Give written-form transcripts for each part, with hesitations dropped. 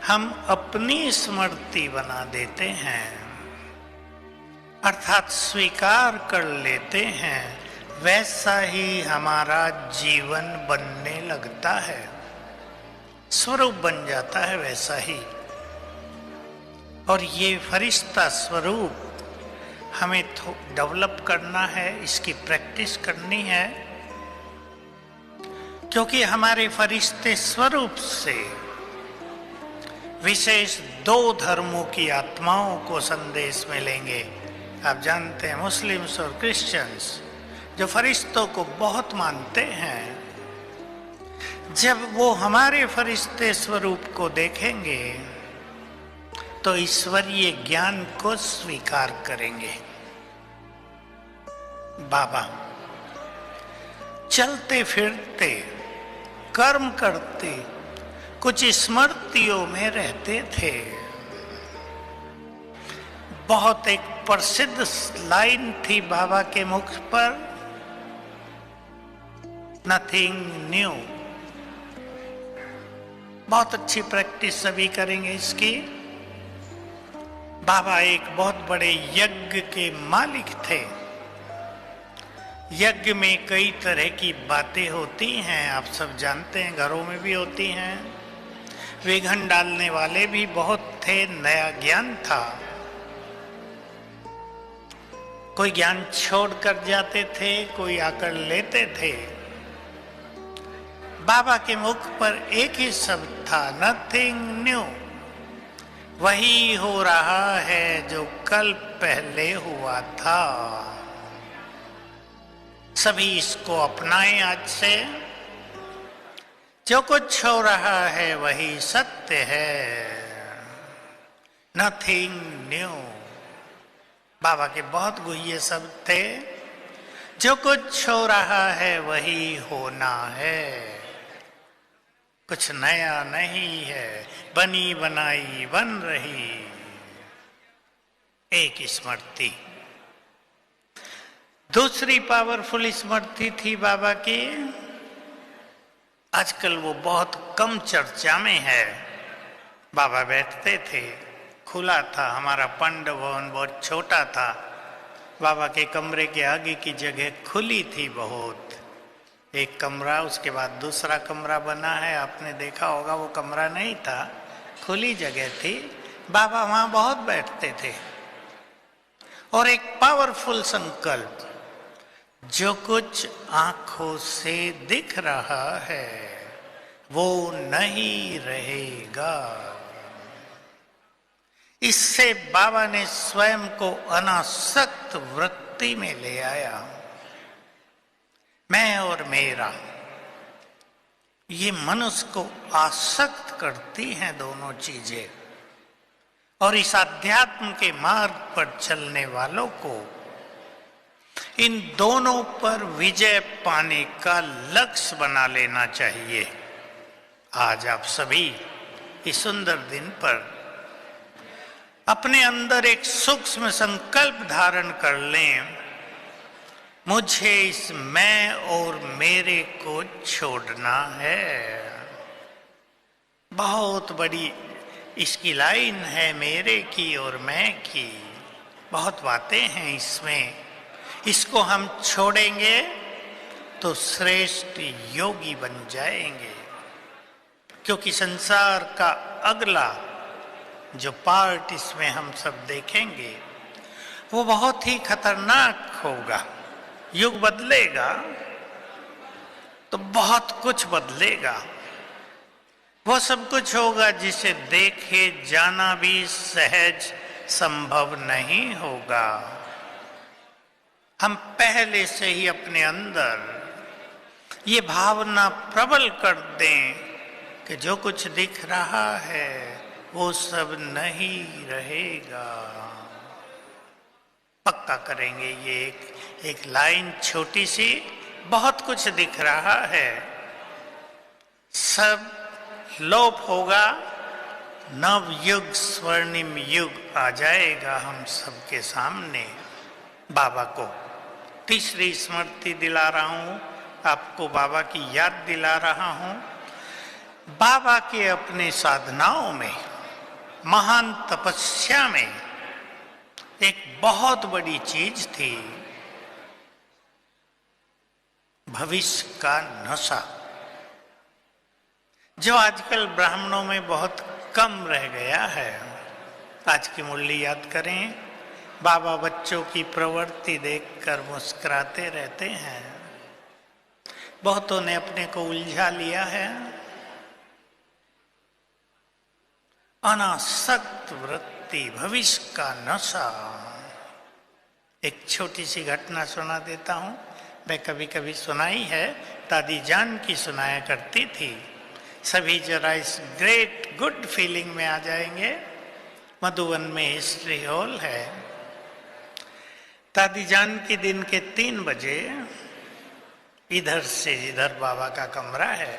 हम अपनी स्मृति बना देते हैं, अर्थात स्वीकार कर लेते हैं, वैसा ही हमारा जीवन बनने लगता है, स्वरूप बन जाता है वैसा ही। और ये फरिश्ता स्वरूप हमें डेवलप करना है, इसकी प्रैक्टिस करनी है, क्योंकि हमारे फरिश्ते स्वरूप से विशेष 2 धर्मों की आत्माओं को संदेश मिलेंगे। आप जानते हैं मुस्लिम्स और क्रिश्चियंस जो फरिश्तों को बहुत मानते हैं, जब वो हमारे फरिश्ते स्वरूप को देखेंगे तो ईश्वरीय ज्ञान को स्वीकार करेंगे। बाबा चलते फिरते कर्म करते कुछ स्मृतियों में रहते थे। बहुत एक प्रसिद्ध लाइन थी बाबा के मुख पर, नथिंग न्यू। बहुत अच्छी प्रैक्टिस सभी करेंगे इसकी। बाबा एक बहुत बड़े यज्ञ के मालिक थे। यज्ञ में कई तरह की बातें होती हैं, आप सब जानते हैं, घरों में भी होती हैं। विघ्न डालने वाले भी बहुत थे, नया ज्ञान था। कोई ज्ञान छोड़ कर जाते थे, कोई आकर लेते थे। बाबा के मुख पर एक ही शब्द था, नथिंग न्यू। वही हो रहा है जो कल पहले हुआ था। सभी इसको अपनाएं आज से। जो कुछ हो रहा है वही सत्य है, नथिंग न्यू। बाबा के बहुत गुह्य शब्द थे। जो कुछ हो रहा है वही होना है, कुछ नया नहीं है, बनी बनाई बन रही एक स्मृति। दूसरी पावरफुल स्मृति थी बाबा की, आजकल वो बहुत कम चर्चा में है। बाबा बैठते थे, खुला था, हमारा पंड भवन बहुत छोटा था। बाबा के कमरे के आगे की जगह खुली थी बहुत। एक कमरा, उसके बाद दूसरा कमरा बना है, आपने देखा होगा। वो कमरा नहीं था, खुली जगह थी। बाबा वहां बहुत बैठते थे। और एक पावरफुल संकल्प, जो कुछ आंखों से दिख रहा है वो नहीं रहेगा। इससे बाबा ने स्वयं को अनासक्त वृत्ति में ले आया। मैं और मेरा, ये मनुष्य को आसक्त करती हैं दोनों चीजें। और इस अध्यात्म के मार्ग पर चलने वालों को इन दोनों पर विजय पाने का लक्ष्य बना लेना चाहिए। आज आप सभी इस सुंदर दिन पर अपने अंदर एक सूक्ष्म संकल्प धारण कर लें, मुझे इस मैं और मेरे को छोड़ना है। बहुत बड़ी इसकी लाइन है, मेरे की और मैं की। बहुत बातें हैं इसमें। इसको हम छोड़ेंगे तो श्रेष्ठ योगी बन जाएंगे, क्योंकि संसार का अगला जो पार्ट इसमें हम सब देखेंगे वो बहुत ही खतरनाक होगा। युग बदलेगा तो बहुत कुछ बदलेगा। वो सब कुछ होगा जिसे देखे जाना भी सहज संभव नहीं होगा। हम पहले से ही अपने अंदर ये भावना प्रबल कर दें कि जो कुछ दिख रहा है वो सब नहीं रहेगा। पक्का करेंगे ये एक लाइन छोटी सी, बहुत कुछ दिख रहा है, सब लोप होगा, नव युग स्वर्णिम युग आ जाएगा हम सबके सामने। बाबा को तीसरी स्मृति दिला रहा हूं, आपको बाबा की याद दिला रहा हूं। बाबा के अपने साधनाओं में महान तपस्या में एक बहुत बड़ी चीज थी भविष्य का नशा, जो आजकल ब्राह्मणों में बहुत कम रह गया है। आज की मुरली याद करें, बाबा बच्चों की प्रवृत्ति देखकर मुस्कुराते रहते हैं। बहुतों ने अपने को उलझा लिया है। अनासक्त वृत्ति, भविष्य का नशा। एक छोटी सी घटना सुना देता हूं, मैं कभी कभी सुनाई है, दादी जान की सुनाया करती थी। सभी जरा इस ग्रेट गुड फीलिंग में आ जाएंगे। मधुबन में हिस्ट्री हॉल है। दादी जान की दिन के 3 बजे इधर से इधर बाबा का कमरा है,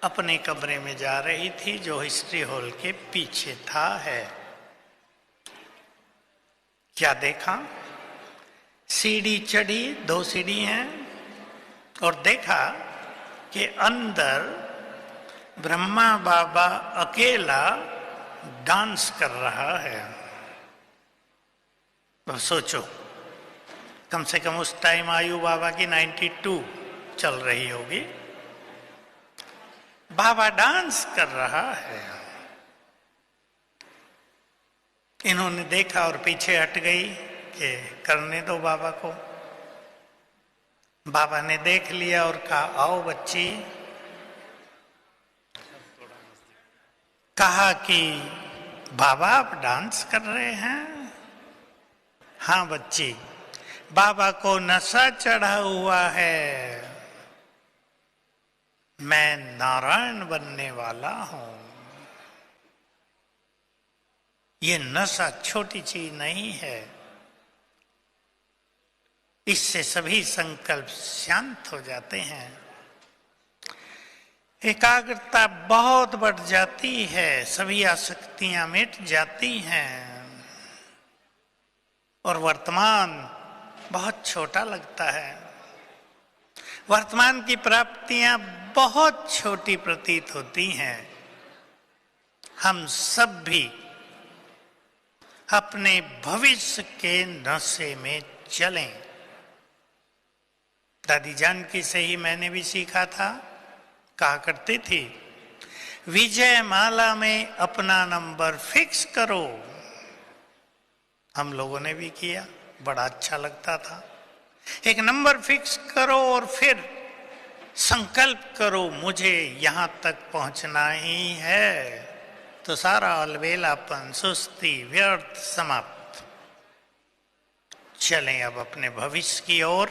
अपने कमरे में जा रही थी जो हिस्ट्री हॉल के पीछे था है। क्या देखा? सीढ़ी चढ़ी, 2 सीढ़ी हैं, और देखा कि अंदर ब्रह्मा बाबा अकेला डांस कर रहा है। तो सोचो, कम से कम उस टाइम आयु बाबा की 92 चल रही होगी। बाबा डांस कर रहा है। इन्होंने देखा और पीछे हट गई कि करने दो बाबा को। बाबा ने देख लिया और कहा, आओ बच्ची। कहा कि बाबा आप डांस कर रहे हैं? हाँ बच्ची, बाबा को नशा चढ़ा हुआ है, मैं नारायण बनने वाला हूं। ये नशा छोटी चीज नहीं है। इससे सभी संकल्प शांत हो जाते हैं, एकाग्रता बहुत बढ़ जाती है, सभी आसक्तियां मिट जाती हैं और वर्तमान बहुत छोटा लगता है। वर्तमान की प्राप्तियां बहुत छोटी प्रतीत होती हैं। हम सब भी अपने भविष्य के नशे में चलें। दादी जानकी से ही मैंने भी सीखा था। कहा करती थी, विजय माला में अपना नंबर फिक्स करो। हम लोगों ने भी किया, बड़ा अच्छा लगता था। एक नंबर फिक्स करो और फिर संकल्प करो, मुझे यहां तक पहुंचना ही है। तो सारा अलबेलापन, सुस्ती, व्यर्थ समाप्त। चलें अब अपने भविष्य की ओर,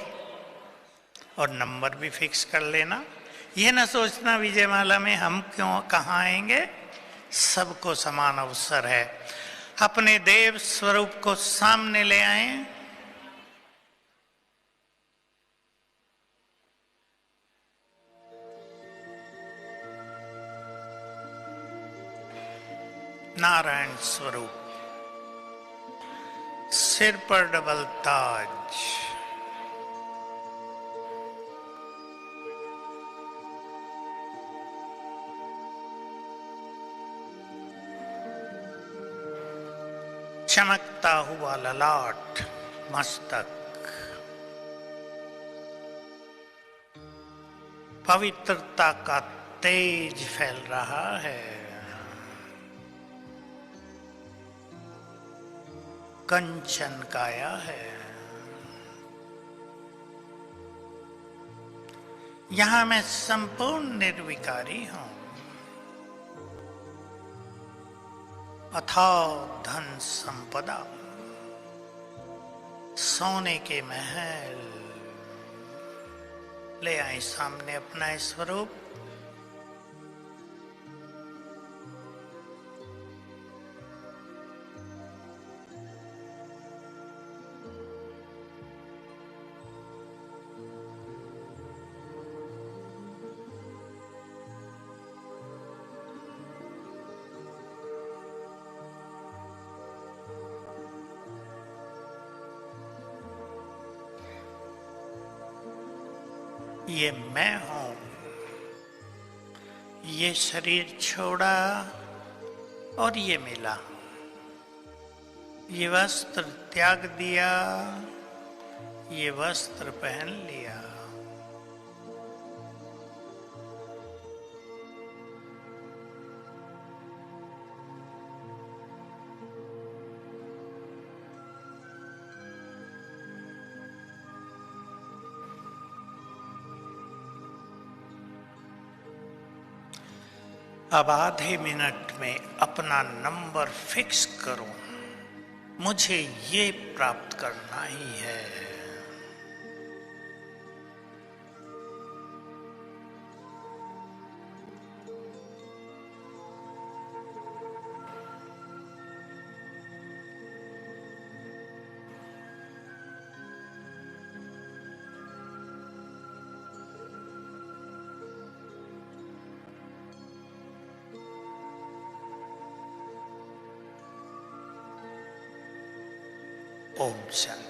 और नंबर भी फिक्स कर लेना। ये ना सोचना विजयमाला में हम क्यों कहाँ आएंगे, सबको समान अवसर है। अपने देव स्वरूप को सामने ले आएं। नारायण स्वरूप, सिर पर डबल ताज, चमकता हुआ ललाट, मस्तक, पवित्रता का तेज फैल रहा है। कंचन काया है। यहां मैं संपूर्ण निर्विकारी हूं। अथाह धन संपदा, सोने के महल, ले आए सामने अपना स्वरूप। ये मैं हूं। ये शरीर छोड़ा और ये मिला। ये वस्त्र त्याग दिया, ये वस्त्र पहन लिया। अब आधे मिनट में अपना नंबर फिक्स करो। मुझे ये प्राप्त करना ही है। ओम शांति।